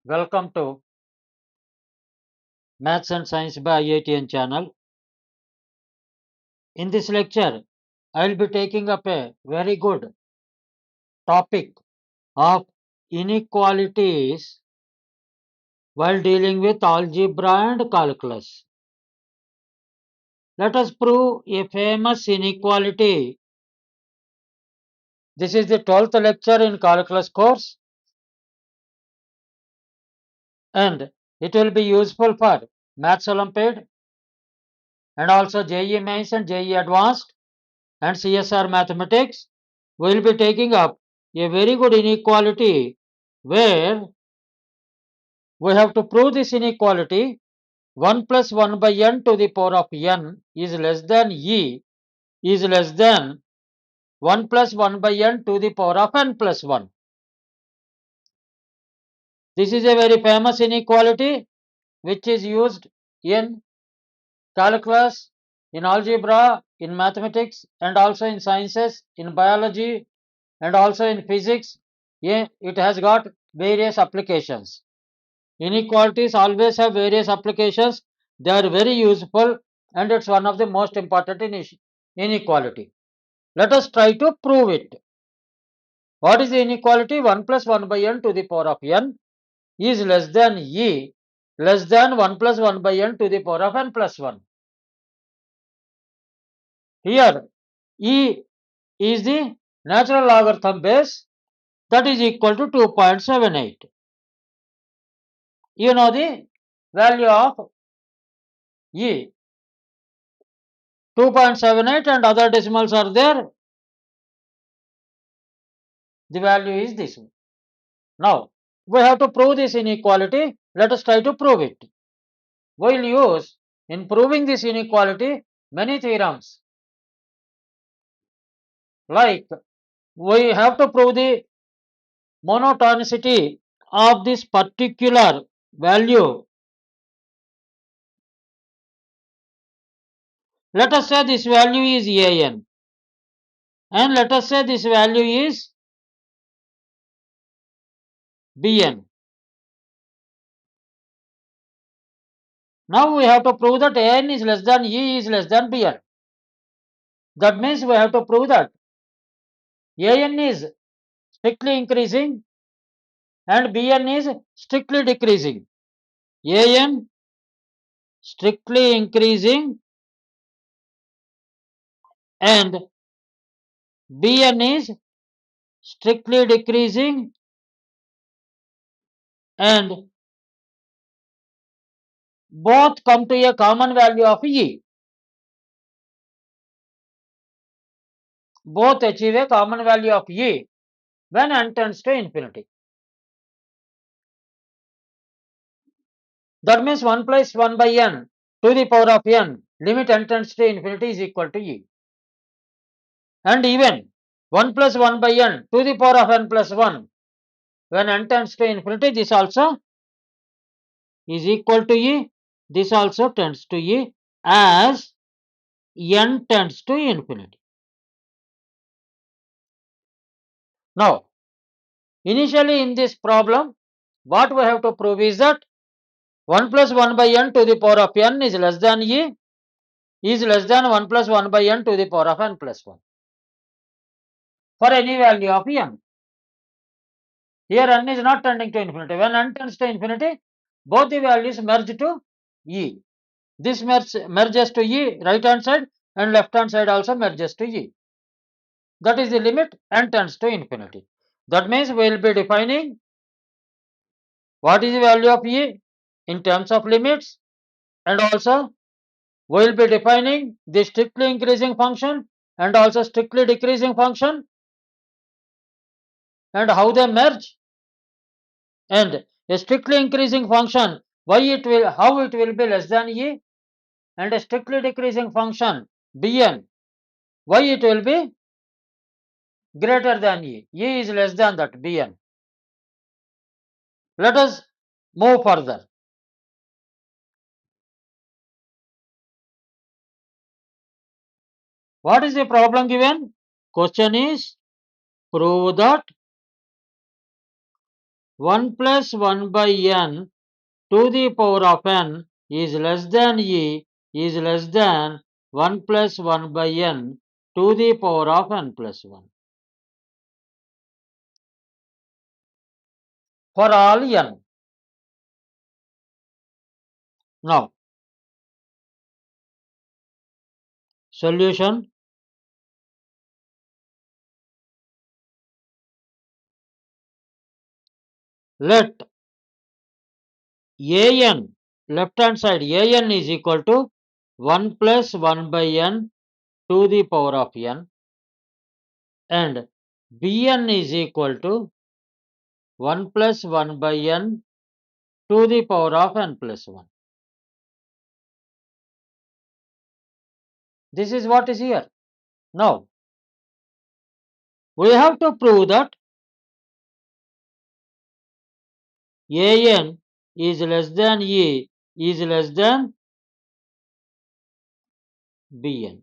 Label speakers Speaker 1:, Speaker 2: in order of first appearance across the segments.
Speaker 1: Welcome to Maths and Science by IITian channel. In this lecture, I will be taking up a very good topic of inequalities while dealing with algebra and calculus. Let us prove a famous inequality. This is the 12th lecture in calculus course and it will be useful for Maths Olympiad and also JEE Mains and JEE Advanced and CSR Mathematics. We will be taking up a very good inequality where we have to prove this inequality 1 plus 1 by n to the power of n is less than e is less than 1 plus 1 by n to the power of n plus 1. This is a very famous inequality which is used in calculus, in algebra, in mathematics and also in sciences, in biology and also in physics. It has got various applications. Inequalities always have various applications. They are very useful and it's one of the most important inequality. Let us try to prove it. What is the inequality? 1 plus 1 by n to the power of n is less than e less than 1 plus 1 by n to the power of n plus 1. Here e is the natural logarithm base that is equal to 2.78. You know the value of e 2.78 and other decimals are there. The value is this one. Now, we have to prove this inequality. Let us try to prove it. We will use, in proving this inequality, many theorems. Like, we have to prove the monotonicity of this particular value. Let us say this value is an. And let us say this value is bn. Now we have to prove that an is less than e is less than bn. That means we have to prove that an is strictly increasing and bn is strictly decreasing. An strictly increasing and bn is strictly decreasing and both come to a common value of e. Both achieve a common value of e when n tends to infinity. That means 1 plus 1 by n to the power of n limit n tends to infinity is equal to e. And even 1 plus 1 by n to the power of n plus 1 when n tends to infinity, this also is equal to e. This also tends to e as n tends to infinity. Now, initially in this problem, what we have to prove is that 1 plus 1 by n to the power of n is less than e is less than 1 plus 1 by n to the power of n plus 1 for any value of n. Here n is not tending to infinity. When n tends to infinity, both the values merge to e. This merges to e right hand side and left hand side also merges to e. That is the limit n tends to infinity. That means we will be defining what is the value of e in terms of limits and also we will be defining the strictly increasing function and also strictly decreasing function and how they merge, and a strictly increasing function how it will be less than e and a strictly decreasing function bn why it will be greater than e is less than that bn. Let us move further. What is the problem given? Question is prove that 1 plus 1 by n to the power of n is less than e is less than 1 plus 1 by n to the power of n plus 1. For all n. Now, solution. Let an, left hand side, an is equal to 1 plus 1 by n to the power of n, and bn is equal to 1 plus 1 by n to the power of n plus 1. This is what is here. Now, we have to prove that an is less than e is less than bn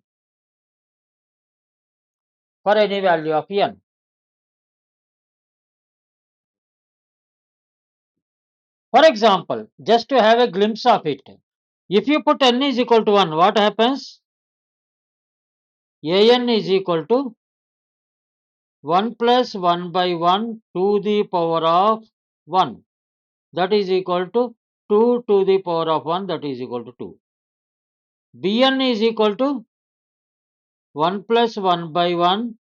Speaker 1: for any value of n. For example, just to have a glimpse of it, if you put n is equal to 1, what happens? An is equal to 1 plus 1 by 1 to the power of 1, that is equal to 2 to the power of 1, that is equal to 2. Bn is equal to 1 plus 1 by 1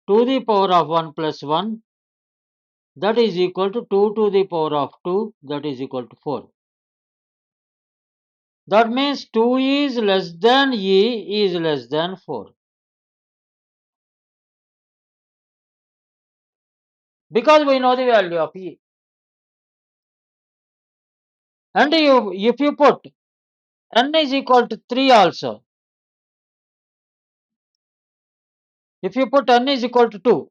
Speaker 1: to the power of 1 plus 1, that is equal to 2 to the power of 2, that is equal to 4. That means 2 is less than e is less than 4. Because we know the value of e. And if you put n is equal to 3 also, if you put n is equal to 2,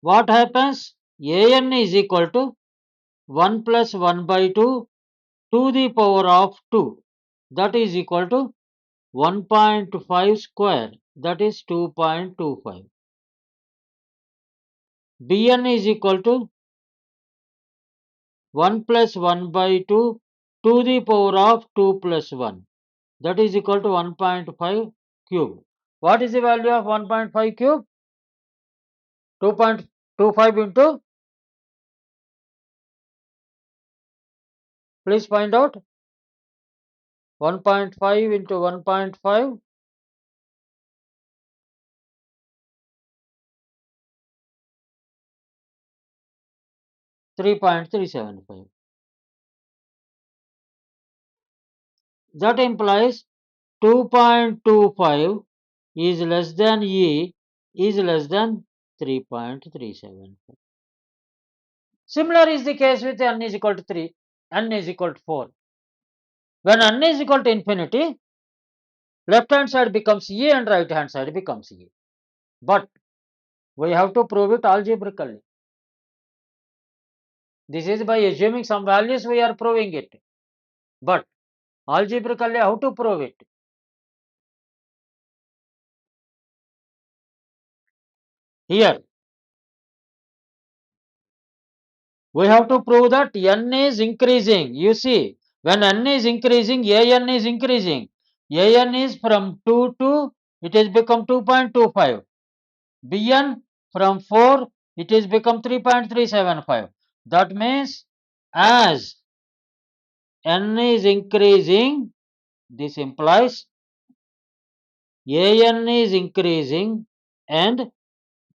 Speaker 1: what happens? An is equal to 1 plus 1 by 2 to the power of 2, that is equal to 1.5 square, that is 2.25. Bn is equal to 1 plus 1 by 2 to the power of 2 plus 1, that is equal to 1.5 cube. What is the value of 1.5 cube? 2.25 into, please find out, 1.5 into 1.5, 3.375. That implies 2.25 is less than e is less than 3.375. Similar is the case with n is equal to 3, n is equal to 4. When n is equal to infinity, left hand side becomes e and right hand side becomes e. But we have to prove it algebraically. This is by assuming some values we are proving it. But algebraically how to prove it? Here, we have to prove that n is increasing. You see, when n is increasing, an is increasing. An is from 2 to, it has become 2.25. Bn from 4, it has become 3.375. That means as n is increasing, this implies an is increasing and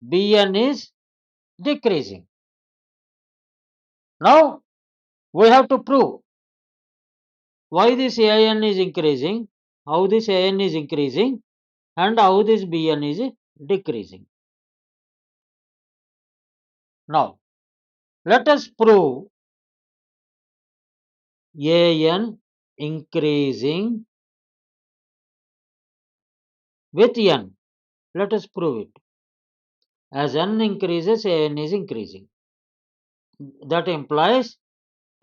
Speaker 1: bn is decreasing. Now we have to prove why this an is increasing, how this an is increasing, and how this bn is decreasing. Now let us prove an increasing with n. Let us prove it. As n increases, an is increasing. That implies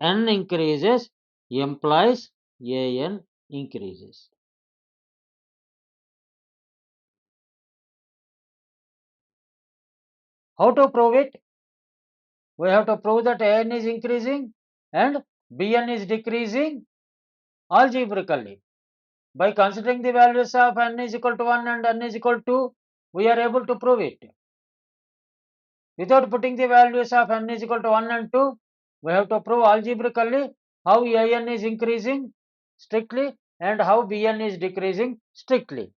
Speaker 1: n increases implies an increases. How to prove it? We have to prove that an is increasing and bn is decreasing algebraically. By considering the values of n is equal to 1 and n is equal to 2, we are able to prove it. Without putting the values of n is equal to 1 and 2, we have to prove algebraically how an is increasing strictly and how bn is decreasing strictly.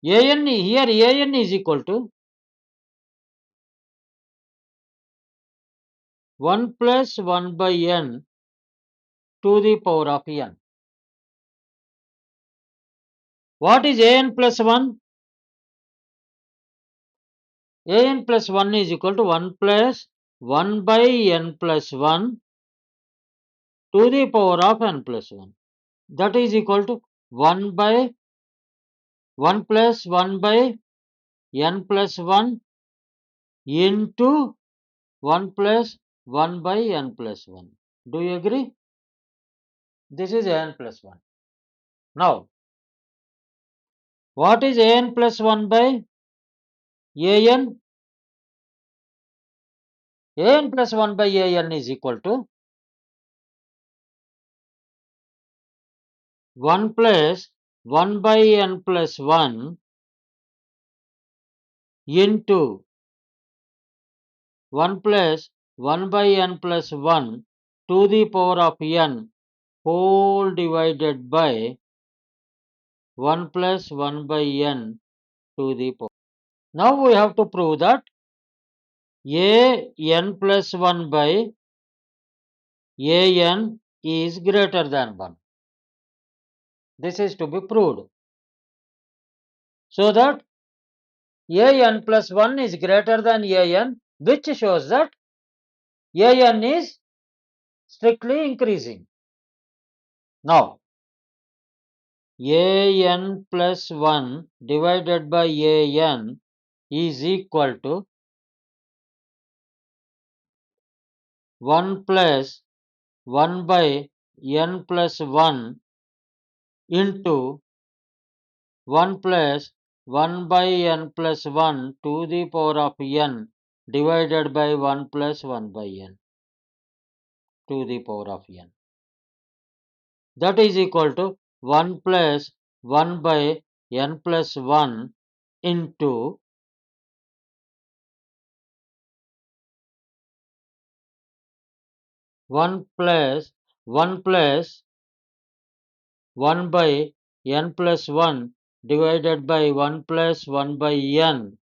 Speaker 1: An here an is equal to 1 plus 1 by n to the power of n. What is an plus 1? An plus 1 is equal to 1 plus 1 by n plus 1 to the power of n plus 1. That is equal to 1 by 1 plus 1 by n plus 1 into 1 plus 1 by n plus 1. Do you agree? This is n plus 1. Now, what is an plus 1 by an? An plus 1 by an is equal to 1 plus 1 by n plus 1 into 1 plus 1 by n plus 1 to the power of n whole divided by 1 plus 1 by n to the power. Now we have to prove that an plus 1 by an is greater than 1. This is to be proved. So that an plus 1 is greater than an, which shows that an is strictly increasing. Now, an plus 1 divided by an is equal to 1 plus 1 by n plus 1 into 1 plus 1 by n plus 1 to the power of n divided by 1 plus 1 by n to the power of n. That is equal to 1 plus 1 by n plus 1 into 1 plus 1 plus 1 by n plus 1 divided by 1 plus 1 by n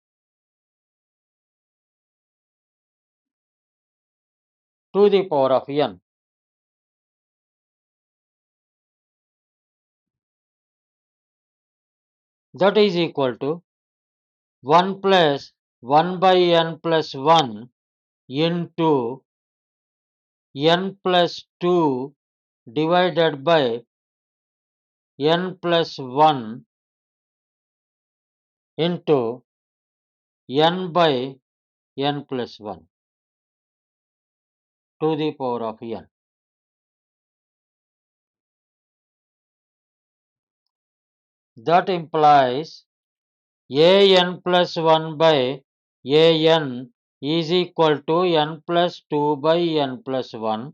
Speaker 1: to the power of n. That is equal to 1 plus 1 by n plus 1 into n plus 2 divided by n plus 1 into n by n plus 1 to the power of n. That implies an plus 1 by an is equal to n plus 2 by n plus 1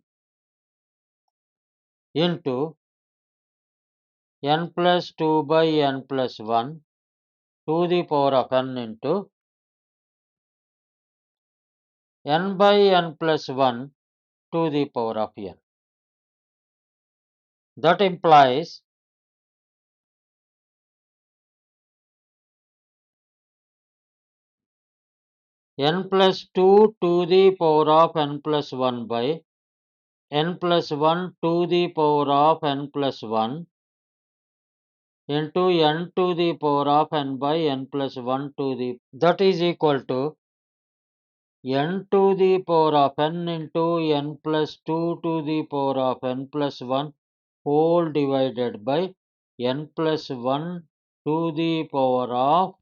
Speaker 1: into n plus 2 by n plus 1 to the power of n into n by n plus 1 to the power of n. That implies n plus 2 to the power of n plus 1 by n plus 1 to the power of n plus 1 into n to the power of n by n plus 1 to the, that is equal to n to the power of n into n plus 2 to the power of n plus 1 whole divided by n plus 1 to the power of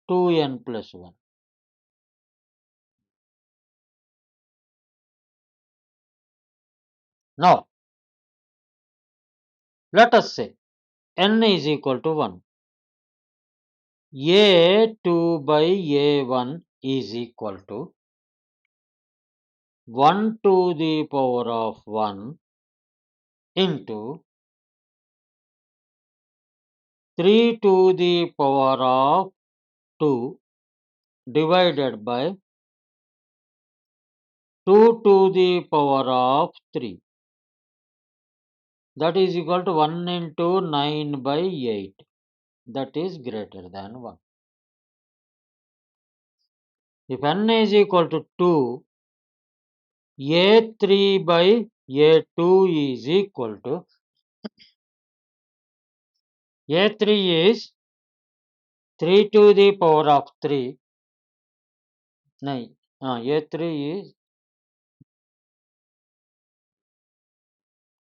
Speaker 1: 2n plus 1. Now, let us say n is equal to 1. A2 by A1 is equal to 1 to the power of 1 into 3 to the power of 2 divided by 2 to the power of 3. That is equal to 1 into 9 by 8. That is greater than 1. If n is equal to 2, A3 by A2 is equal to A3 is 3 to the power of 3. No, A3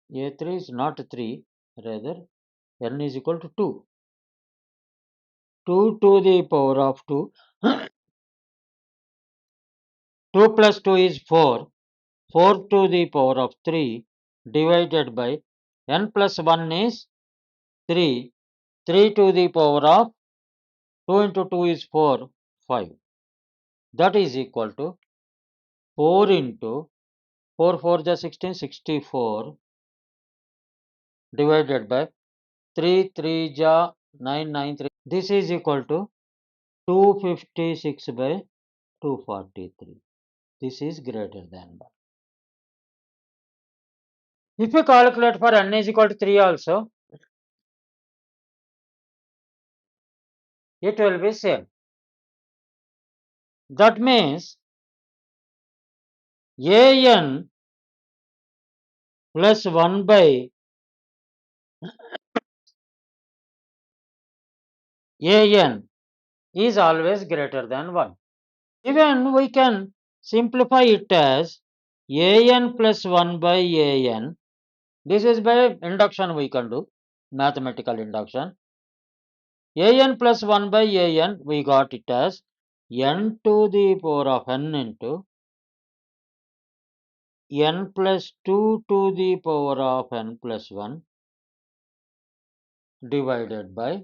Speaker 1: is not 3, rather n is equal to 2. 2 to the power of 2. 2 plus 2 is 4. 4 to the power of 3 divided by n plus 1 is 3. 3 to the power of 2 into 2 is 4, 5. That is equal to 4 into 4 4 is 16, 64 divided by 3 3 is 9 9 3. This is equal to 256 by 243. This is greater than 1. If you calculate for n is equal to 3 also, it will be same. That means an plus 1 by an is always greater than 1. Even we can simplify it as an plus 1 by an. This is by induction we can do, mathematical induction. An plus 1 by an, we got it as n to the power of n into n plus 2 to the power of n plus 1 divided by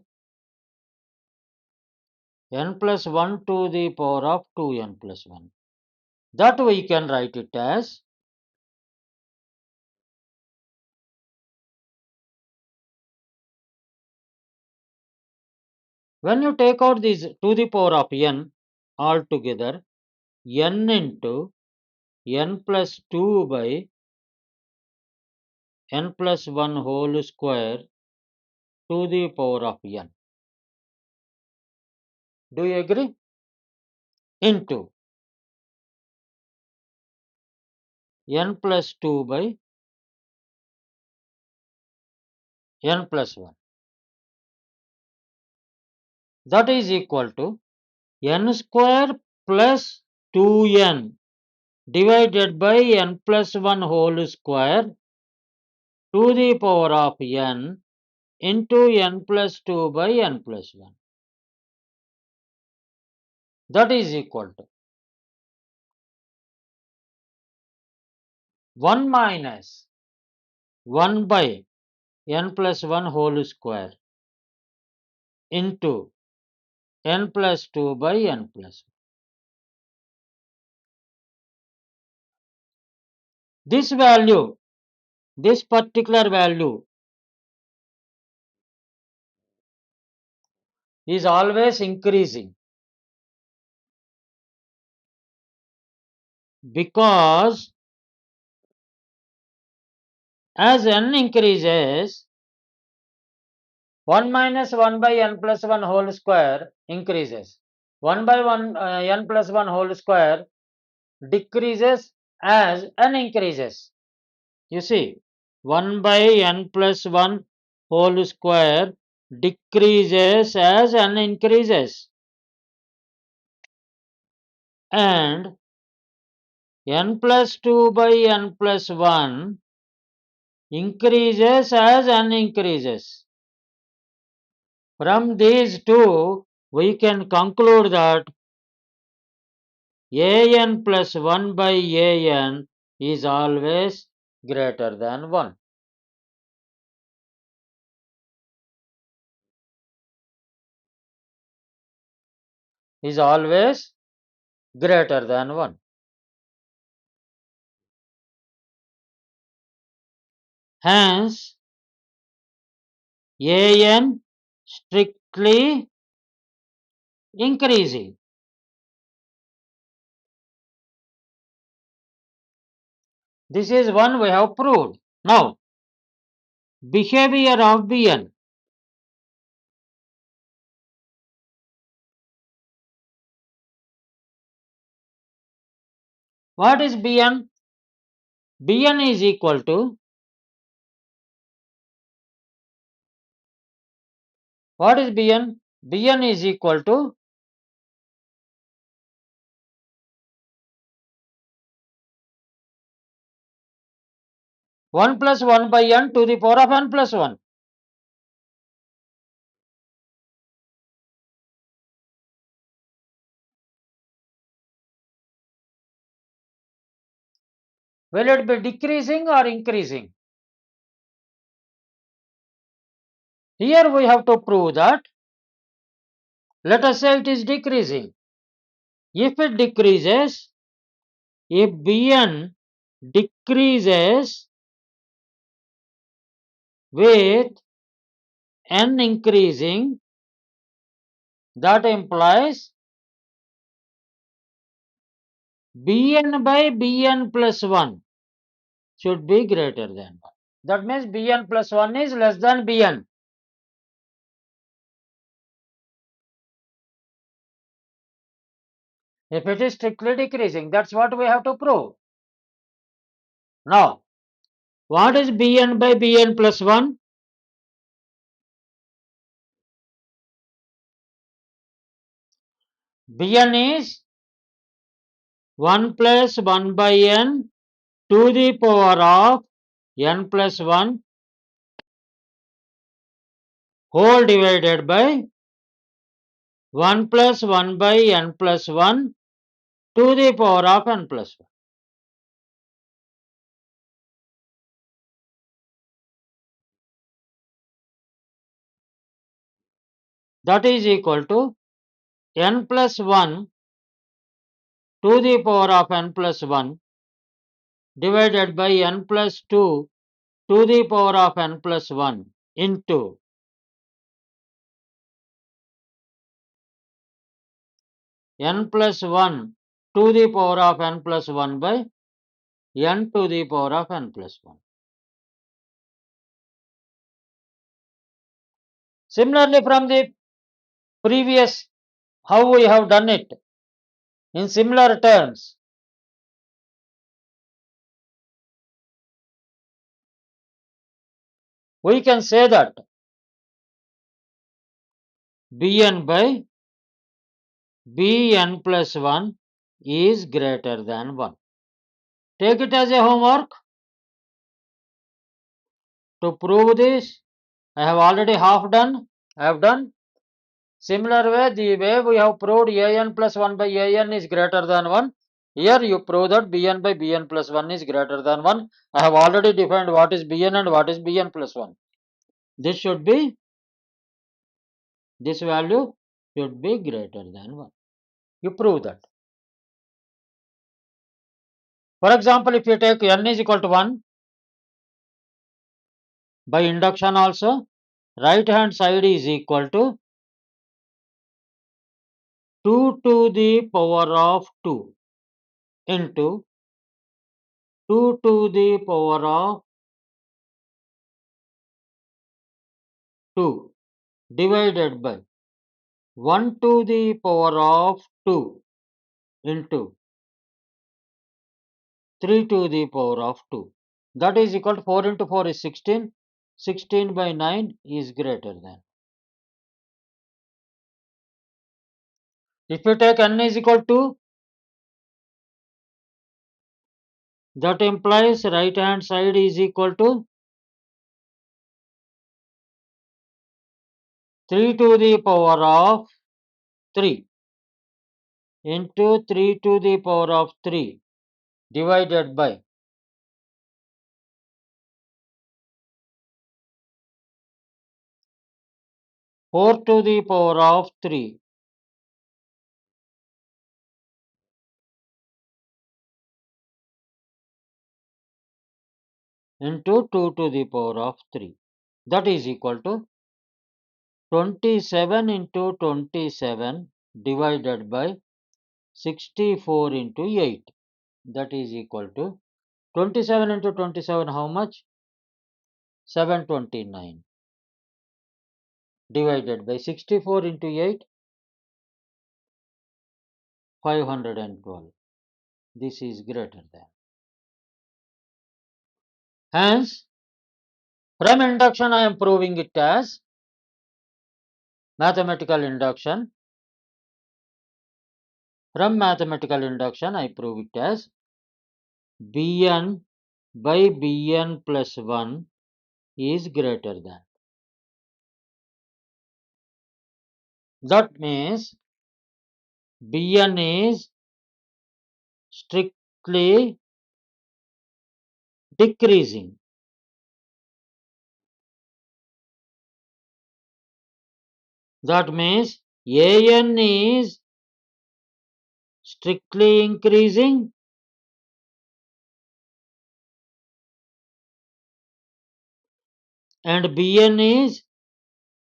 Speaker 1: n plus 1 to the power of 2n plus 1. That we can write it as when you take out these to the power of n altogether, n into n plus 2 by n plus 1 whole square to the power of n. Do you agree? Into n plus 2 by n plus 1. That is equal to n square plus 2n divided by n plus 1 whole square to the power of n into n plus 2 by n plus 1. That is equal to 1 minus 1 by n plus 1 whole square into n plus 2 by n plus 1. This value, this particular value is always increasing because as n increases, 1 minus 1 by n plus 1 whole square increases. 1 by 1 n plus 1 whole square decreases as n increases. You see, 1 by n plus 1 whole square decreases as n increases, and n plus 2 by n plus 1 increases as n increases. From these two, we can conclude that an plus 1 by an is always greater than 1. is always greater than 1. Hence, an strictly increasing. This is one we have proved. Now, behavior of Bn. What is Bn? Bn is equal to, what is Bn? Bn is equal to 1 plus 1 by n to the power of n plus 1. Will it be decreasing or increasing? Here we have to prove that, let us say it is decreasing. If it decreases, if Bn decreases with n increasing, that implies Bn by Bn plus 1 should be greater than 1. That means Bn plus 1 is less than Bn. If it is strictly decreasing, that's what we have to prove. Now, what is Bn by Bn plus 1? Bn is 1 plus 1 by n to the power of n plus 1 whole divided by 1 plus 1 by n plus 1 to the power of n plus 1. That is equal to n plus 1 to the power of n plus 1 divided by n plus 2 to the power of n plus 1 into n plus 1 to the power of n plus 1 by n to the power of n plus 1. Similarly, from the previous, how we have done it in similar terms, we can say that Bn by Bn plus 1 is greater than 1. Take it as a homework. To prove this, I have already half done. I have done. Similar way, the way we have proved an plus 1 by an is greater than 1. Here you prove that Bn by Bn plus 1 is greater than 1. I have already defined what is Bn and what is Bn plus 1. This should be, this value should be greater than 1. You prove that. For example, if you take n is equal to 1, by induction also, right hand side is equal to 2 to the power of 2 into 2 to the power of 2 divided by 1 to the power of 2 into 3 to the power of 2. That is equal to 4 into 4 is 16. 16 by 9 is greater than. If you take n is equal to, that implies right hand side is equal to 3 to the power of 3 into 3 to the power of 3 divided by 4 to the power of 3 into 2 to the power of 3. That is equal to 27 into 27 divided by 64 into 8. That is equal to 27 into 27, how much? 729 divided by 64 into 8, 512. This is greater than. Hence, from induction I am proving it as mathematical induction. From mathematical induction I prove it as Bn by Bn plus 1 is greater than. That means Bn is strictly decreasing. That means An is strictly increasing and Bn is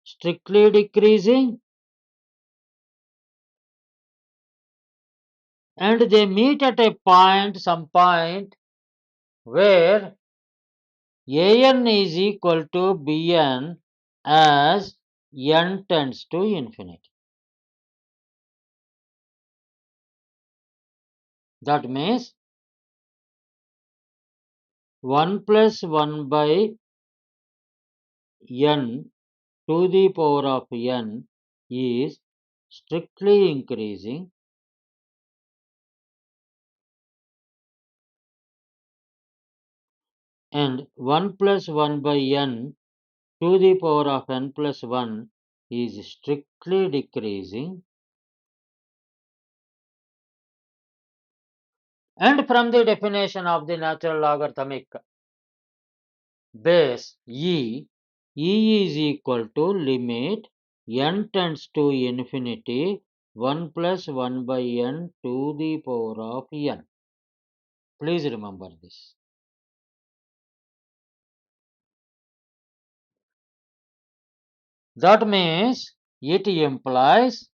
Speaker 1: strictly decreasing, and they meet at a point, some point, where An is equal to Bn as n tends to infinity. That means 1 plus 1 by n to the power of n is strictly increasing, and 1 plus 1 by n to the power of n plus 1 is strictly decreasing. And from the definition of the natural logarithmic base E, E is equal to limit n tends to infinity 1 plus 1 by n to the power of n. Please remember this. That means it implies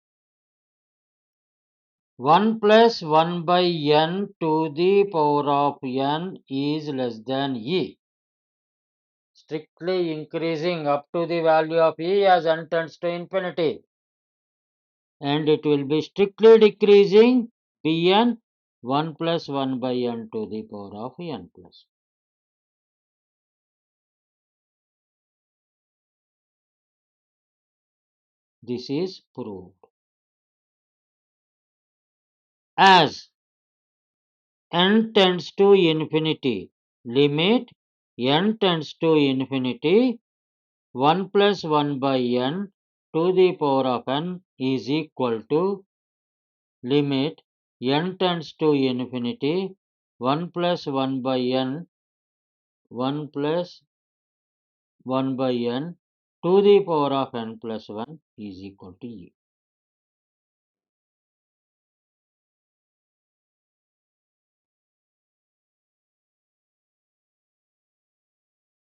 Speaker 1: 1 plus 1 by n to the power of n is less than E. Strictly increasing up to the value of E as n tends to infinity. And it will be strictly decreasing Bn 1 plus 1 by n to the power of n plus. This is proved. As n tends to infinity, limit n tends to infinity 1 plus 1 by n to the power of n is equal to limit n tends to infinity 1 plus 1 by n 1 plus 1 by n to the power of n plus 1 is equal to E.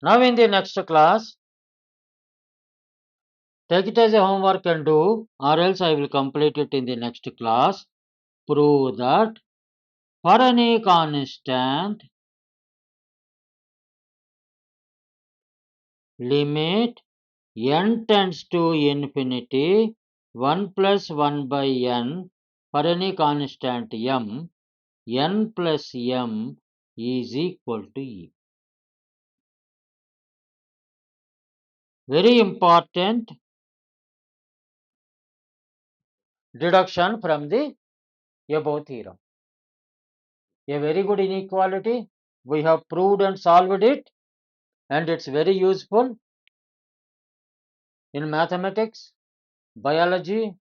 Speaker 1: Now in the next class, take it as a homework and do, or else I will complete it in the next class. Prove that for any constant, limit n tends to infinity 1 plus 1 by n for any constant m, n plus m is equal to E. Very important deduction from the above theorem. A very good inequality. We have proved and solved it, and it's very useful in mathematics, biology,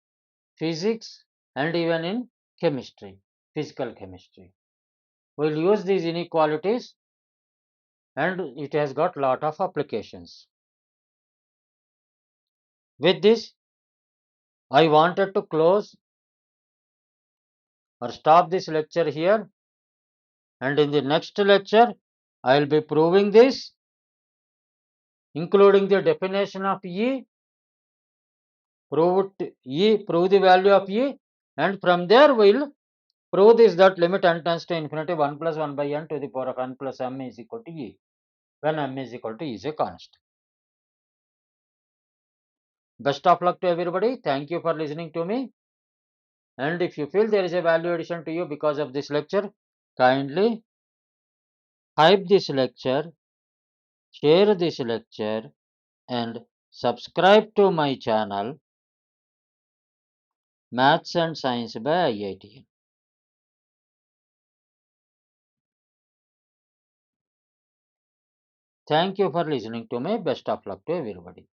Speaker 1: physics, and even in chemistry, physical chemistry. We'll use these inequalities, and it has got lot of applications. With this, I wanted to close or stop this lecture here, and in the next lecture I will be proving this, including the definition of E, prove the value of E, and from there we'll prove this that limit n tends to infinity 1 plus 1 by n to the power of n plus m is equal to E, when m is equal to E is a constant. Best of luck to everybody. Thank you for listening to me. And if you feel there is a value addition to you because of this lecture, kindly hype this lecture, share this lecture, and subscribe to my channel, Maths and Science by IITian. Thank you for listening to me. Best of luck to everybody.